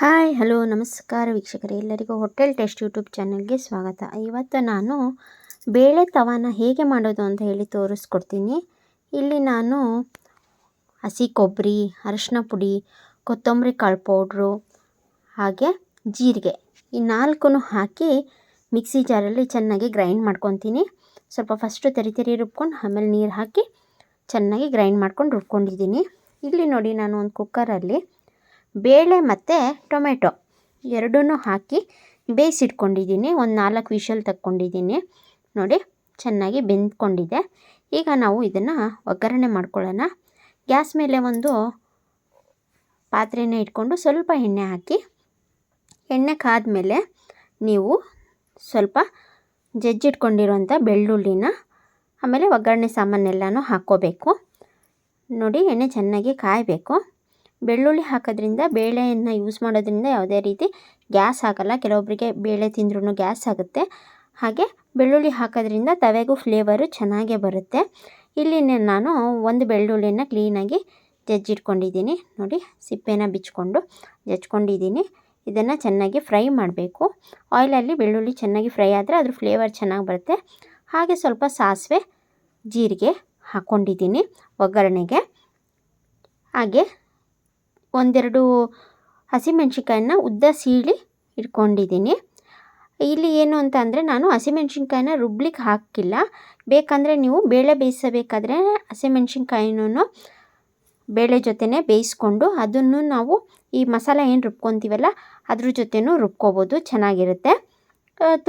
Hi hello ನಮಸ್ಕಾರ ವೀಕ್ಷಕರೇ, ಎಲ್ಲರಿಗೂ ಹೋಟೆಲ್ ಟೇಸ್ಟ್ ಯೂಟ್ಯೂಬ್ ಚಾನಲ್ಗೆ ಸ್ವಾಗತ. ಇವತ್ತು ನಾನು ಬೇಳೆ ತವಾನ ಹೇಗೆ ಮಾಡೋದು ಅಂತ ಹೇಳಿ ತೋರಿಸ್ಕೊಡ್ತೀನಿ. ಇಲ್ಲಿ ನಾನು ಹಸಿ ಕೊಬ್ಬರಿ, ಅರಿಶಿನ ಪುಡಿ, ಕೊತ್ತಂಬರಿ ಕಾಳು ಪೌಡ್ರು ಹಾಗೆ ಜೀರಿಗೆ ಈ ನಾಲ್ಕನ್ನು ಹಾಕಿ ಮಿಕ್ಸಿ ಜಾರಲ್ಲಿ ಚೆನ್ನಾಗಿ ಗ್ರೈಂಡ್ ಮಾಡ್ಕೊತೀನಿ. ಸ್ವಲ್ಪ ಫಸ್ಟು ತರಿ ರುಬ್ಕೊಂಡು ಆಮೇಲೆ ನೀರು ಹಾಕಿ ಚೆನ್ನಾಗಿ ಗ್ರೈಂಡ್ ಮಾಡ್ಕೊಂಡು ರುಬ್ಕೊಂಡಿದ್ದೀನಿ. ಇಲ್ಲಿ ನೋಡಿ, ನಾನು ಒಂದು ಕುಕ್ಕರಲ್ಲಿ ಬೇಳೆ ಮತ್ತು ಟೊಮೆಟೊ ಎರಡನ್ನೂ ಹಾಕಿ ಬೇಯಿಸಿಟ್ಕೊಂಡಿದ್ದೀನಿ. ಒಂದು 4 ವಿಷಲ್ ತಕ್ಕೊಂಡಿದ್ದೀನಿ. ನೋಡಿ, ಚೆನ್ನಾಗಿ ಬೆಂದ್ಕೊಂಡಿದೆ. ಈಗ ನಾವು ಇದನ್ನು ಒಗ್ಗರಣೆ ಮಾಡ್ಕೊಳ್ಳೋಣ. ಗ್ಯಾಸ್ ಮೇಲೆ ಒಂದು ಪಾತ್ರೆನ ಇಟ್ಕೊಂಡು ಸ್ವಲ್ಪ ಎಣ್ಣೆ ಹಾಕಿ, ಎಣ್ಣೆ ಕಾದ್ಮೇಲೆ ನೀವು ಸ್ವಲ್ಪ ಜಜ್ಜಿಟ್ಕೊಂಡಿರೋಂಥ ಬೆಳ್ಳುಳ್ಳಿನ ಆಮೇಲೆ ಒಗ್ಗರಣೆ ಸಾಮಾನೆಲ್ಲನೂ ಹಾಕ್ಕೋಬೇಕು. ನೋಡಿ, ಎಣ್ಣೆ ಚೆನ್ನಾಗಿ ಕಾಯಬೇಕು. ಬೆಳ್ಳುಳ್ಳಿ ಹಾಕೋದ್ರಿಂದ, ಬೇಳೆಯನ್ನು ಯೂಸ್ ಮಾಡೋದ್ರಿಂದ ಯಾವುದೇ ರೀತಿ ಗ್ಯಾಸ್ ಆಗಲ್ಲ. ಕೆಲವೊಬ್ಬರಿಗೆ ಬೇಳೆ ತಿಂದ್ರೂ ಗ್ಯಾಸ್ ಆಗುತ್ತೆ. ಹಾಗೆ ಬೆಳ್ಳುಳ್ಳಿ ಹಾಕೋದ್ರಿಂದ ತವೆಗೂ ಫ್ಲೇವರು ಚೆನ್ನಾಗೇ ಬರುತ್ತೆ. ಇಲ್ಲಿ ನಾನು ಒಂದು ಬೆಳ್ಳುಳ್ಳಿನ ಕ್ಲೀನಾಗಿ ಜಜ್ಜಿಟ್ಕೊಂಡಿದ್ದೀನಿ. ನೋಡಿ, ಸಿಪ್ಪೆನ ಬಿಚ್ಕೊಂಡು ಜಜ್ಕೊಂಡಿದ್ದೀನಿ. ಇದನ್ನು ಚೆನ್ನಾಗಿ ಫ್ರೈ ಮಾಡಬೇಕು. ಆಯಿಲಲ್ಲಿ ಬೆಳ್ಳುಳ್ಳಿ ಚೆನ್ನಾಗಿ ಫ್ರೈ ಆದರೆ ಅದ್ರ ಫ್ಲೇವರ್ ಚೆನ್ನಾಗಿ ಬರುತ್ತೆ. ಹಾಗೆ ಸ್ವಲ್ಪ ಸಾಸಿವೆ, ಜೀರಿಗೆ ಹಾಕ್ಕೊಂಡಿದ್ದೀನಿ ಒಗ್ಗರಣೆಗೆ. ಹಾಗೆ ಒಂದೆರಡು ಹಸಿಮೆಣ್ಸಿನ್ಕಾಯನ್ನ ಉದ್ದ ಸೀಳಿ ಇಟ್ಕೊಂಡಿದ್ದೀನಿ. ಇಲ್ಲಿ ಏನು ಅಂತ ಅಂದರೆ, ನಾನು ಹಸಿಮೆಣ್ಸಿನ್ಕಾಯನ್ನ ರುಬ್ಲಿಕ್ಕೆ ಹಾಕಿಲ್ಲ. ಬೇಕಂದರೆ ನೀವು ಬೇಳೆ ಬೇಯಿಸಬೇಕಾದ್ರೆ ಹಸಿಮೆಣ್ಸಿನ್ಕಾಯಿನೂ ಬೇಳೆ ಜೊತೆನೇ ಬೇಯಿಸ್ಕೊಂಡು ಅದನ್ನು ನಾವು ಈ ಮಸಾಲೆ ಏನು ರುಬ್ಕೊತೀವಲ್ಲ ಅದ್ರ ಜೊತೆನೂ ರುಬ್ಕೋಬೋದು, ಚೆನ್ನಾಗಿರುತ್ತೆ.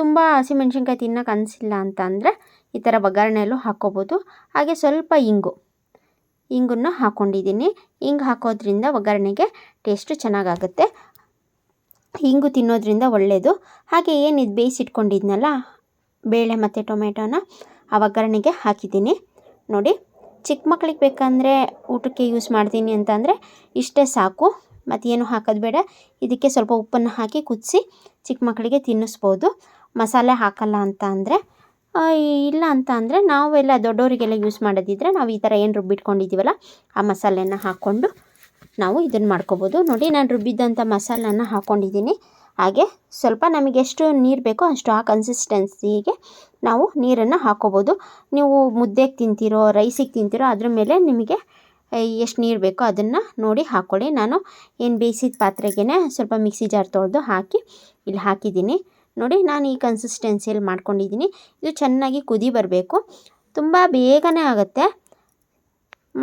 ತುಂಬ ಹಸಿಮೆಣ್ಸಿನ್ಕಾಯಿ ತಿನ್ನೋಕೆ ಅನಿಸಿಲ್ಲ ಅಂತ ಅಂದರೆ ಈ ಥರ ಒಗ್ಗರಣೆಯಲ್ಲೂ ಹಾಕ್ಕೋಬೋದು. ಹಾಗೆ ಸ್ವಲ್ಪ ಇಂಗನ್ನು ಹಾಕ್ಕೊಂಡಿದ್ದೀನಿ. ಇಂಗು ಹಾಕೋದ್ರಿಂದ ಒಗ್ಗರಣೆಗೆ ಟೇಸ್ಟು ಚೆನ್ನಾಗಾಗುತ್ತೆ. ಇಂಗು ತಿನ್ನೋದ್ರಿಂದ ಒಳ್ಳೆಯದು. ಹಾಗೆ ಏನಿದು ಬೇಯಿಸಿಟ್ಕೊಂಡಿದ್ನಲ್ಲ ಬೇಳೆ ಮತ್ತು ಟೊಮೆಟೊನ ಆ ಒಗ್ಗರಣೆಗೆ ಹಾಕಿದ್ದೀನಿ. ನೋಡಿ, ಚಿಕ್ಕ ಮಕ್ಳಿಗೆ ಬೇಕಂದರೆ ಊಟಕ್ಕೆ ಯೂಸ್ ಮಾಡ್ತೀನಿ ಅಂತ ಅಂದರೆ ಇಷ್ಟೇ ಸಾಕು, ಮತ್ತೇನು ಹಾಕೋದು ಬೇಡ. ಇದಕ್ಕೆ ಸ್ವಲ್ಪ ಉಪ್ಪನ್ನು ಹಾಕಿ ಕುದಿಸಿ ಚಿಕ್ಕ ಮಕ್ಕಳಿಗೆ ತಿನ್ನಿಸ್ಬೋದು. ಮಸಾಲೆ ಹಾಕಲ್ಲ ಅಂತ ಅಂದರೆ, ಇಲ್ಲ ಅಂತ ಅಂದರೆ ನಾವೆಲ್ಲ ದೊಡ್ಡವರಿಗೆಲ್ಲ ಯೂಸ್ ಮಾಡೋದಿದ್ರೆ ನಾವು ಈ ಥರ ಏನು ರುಬ್ಬಿಟ್ಕೊಂಡಿದ್ದೀವಲ್ಲ ಆ ಮಸಾಲೆನ ಹಾಕ್ಕೊಂಡು ನಾವು ಇದನ್ನು ಮಾಡ್ಕೋಬೋದು. ನೋಡಿ, ನಾನು ರುಬ್ಬಿದ್ದಂಥ ಮಸಾಲನ ಹಾಕ್ಕೊಂಡಿದ್ದೀನಿ. ಹಾಗೆ ಸ್ವಲ್ಪ ನಮಗೆ ಎಷ್ಟು ನೀರು ಬೇಕೋ ಅಷ್ಟು ಆ ಕನ್ಸಿಸ್ಟೆನ್ಸಿಗೆ ನಾವು ನೀರನ್ನು ಹಾಕ್ಕೋಬೋದು. ನೀವು ಮುದ್ದೆಗೆ ತಿಂತೀರೋ ರೈಸಿಗೆ ತಿಂತೀರೋ ಅದ್ರ ಮೇಲೆ ನಿಮಗೆ ಎಷ್ಟು ನೀರು ಬೇಕೋ ಅದನ್ನು ನೋಡಿ ಹಾಕ್ಕೊಳ್ಳಿ. ನಾನು ಏನು ಬೇಯಿಸಿದ ಪಾತ್ರೆಗೇ ಸ್ವಲ್ಪ ಮಿಕ್ಸಿ ಜಾರ್ ತೊಳೆದು ಹಾಕಿ ಇಲ್ಲಿ ಹಾಕಿದ್ದೀನಿ. ನೋಡಿ, ನಾನು ಈ ಕನ್ಸಿಸ್ಟೆನ್ಸಿಯಲ್ಲಿ ಮಾಡ್ಕೊಂಡಿದ್ದೀನಿ. ಇದು ಚೆನ್ನಾಗಿ ಕುದಿ ಬರಬೇಕು. ತುಂಬ ಬೇಗನೆ ಆಗುತ್ತೆ,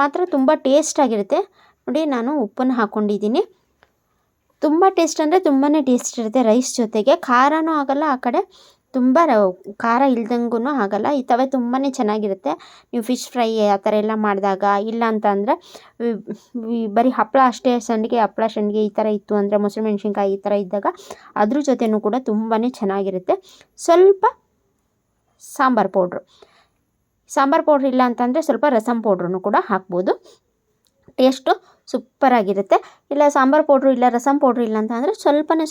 ಮಾತ್ರ ತುಂಬ ಟೇಸ್ಟಾಗಿರುತ್ತೆ. ನೋಡಿ, ನಾನು ಉಪ್ಪನ್ನು ಹಾಕ್ಕೊಂಡಿದ್ದೀನಿ. ತುಂಬ ಟೇಸ್ಟ್ ಅಂದರೆ ತುಂಬಾ ಟೇಸ್ಟ್ ಇರುತ್ತೆ. ರೈಸ್ ಜೊತೆಗೆ ಖಾರನೂ ಆಗೋಲ್ಲ, ಆ ಕಡೆ ತುಂಬ ಖಾರ ಇಲ್ದಂಗೂ ಆಗೋಲ್ಲ. ಈ ತವೆ ತುಂಬಾ ಚೆನ್ನಾಗಿರುತ್ತೆ. ನೀವು ಫಿಶ್ ಫ್ರೈ ಆ ಥರ ಎಲ್ಲ ಮಾಡಿದಾಗ, ಇಲ್ಲ ಅಂತ ಅಂದರೆ ಬರೀ ಹಪ್ಪಳ ಅಷ್ಟೇ, ಹಪ್ಪಳ ಸಂಡಿಗೆ ಈ ಥರ ಇತ್ತು ಅಂದರೆ, ಮೊಸರು ಮೆಣಸಿನ್ಕಾಯಿ ಈ ಥರ ಇದ್ದಾಗ ಅದ್ರ ಜೊತೆನೂ ಕೂಡ ತುಂಬಾ ಚೆನ್ನಾಗಿರುತ್ತೆ. ಸ್ವಲ್ಪ ಸಾಂಬಾರು ಪೌಡ್ರ್ ಇಲ್ಲ ಅಂತಂದರೆ ಸ್ವಲ್ಪ ರಸಮ್ ಪೌಡ್ರೂ ಕೂಡ ಹಾಕ್ಬೋದು. ಟೇಸ್ಟು ಸೂಪರಾಗಿರುತ್ತೆ. ಇಲ್ಲ ಸಾಂಬಾರು ಪೌಡ್ರು ಇಲ್ಲ ರಸಮ್ ಪೌಡ್ರು ಇಲ್ಲ ಅಂತ ಅಂದರೆ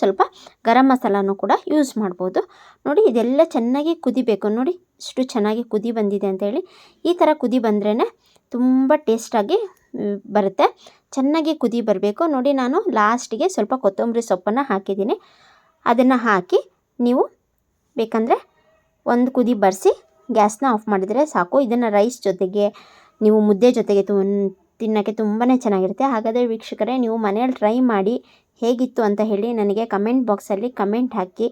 ಸ್ವಲ್ಪ ಗರಂ ಮಸಾಲನೂ ಕೂಡ ಯೂಸ್ ಮಾಡ್ಬೋದು. ನೋಡಿ, ಇದೆಲ್ಲ ಚೆನ್ನಾಗಿ ಕುದಿಬೇಕು. ನೋಡಿ, ಇಷ್ಟು ಚೆನ್ನಾಗಿ ಕುದಿ ಬಂದಿದೆ ಅಂತೇಳಿ. ಈ ಥರ ಕುದಿ ಬಂದ್ರೇ ತುಂಬ ಟೇಸ್ಟಾಗಿ ಬರುತ್ತೆ. ಚೆನ್ನಾಗಿ ಕುದಿ ಬರಬೇಕು. ನೋಡಿ, ನಾನು ಲಾಸ್ಟಿಗೆ ಸ್ವಲ್ಪ ಕೊತ್ತಂಬರಿ ಸೊಪ್ಪನ್ನು ಹಾಕಿದ್ದೀನಿ. ಅದನ್ನು ಹಾಕಿ ನೀವು ಬೇಕಂದರೆ ಒಂದು ಕುದಿ ಬರೆಸಿ ಗ್ಯಾಸ್ನ ಆಫ್ ಮಾಡಿದರೆ ಸಾಕು. ಇದನ್ನು ರೈಸ್ ಜೊತೆಗೆ, ನೀವು ಮುದ್ದೆ ಜೊತೆಗೆ ತಿನ್ನೋಕ್ಕೆ ತುಂಬಾ ಚೆನ್ನಾಗಿರುತ್ತೆ. ಹಾಗಾದರೆ ವೀಕ್ಷಕರೇ, ನೀವು ಮನೆಯಲ್ಲಿ ಟ್ರೈ ಮಾಡಿ ಹೇಗಿತ್ತು ಅಂತ ಹೇಳಿ ನನಗೆ ಕಮೆಂಟ್ ಬಾಕ್ಸಲ್ಲಿ ಕಮೆಂಟ್ ಹಾಕಿ.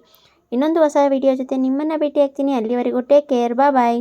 ಇನ್ನೊಂದು ಹೊಸ ವಿಡಿಯೋ ಜೊತೆ ನಿಮ್ಮನ್ನು ಭೇಟಿ ಆಗ್ತೀನಿ. ಅಲ್ಲಿವರೆಗೂ ಟೇಕ್ ಕೇರ್, ಬಾಯ್.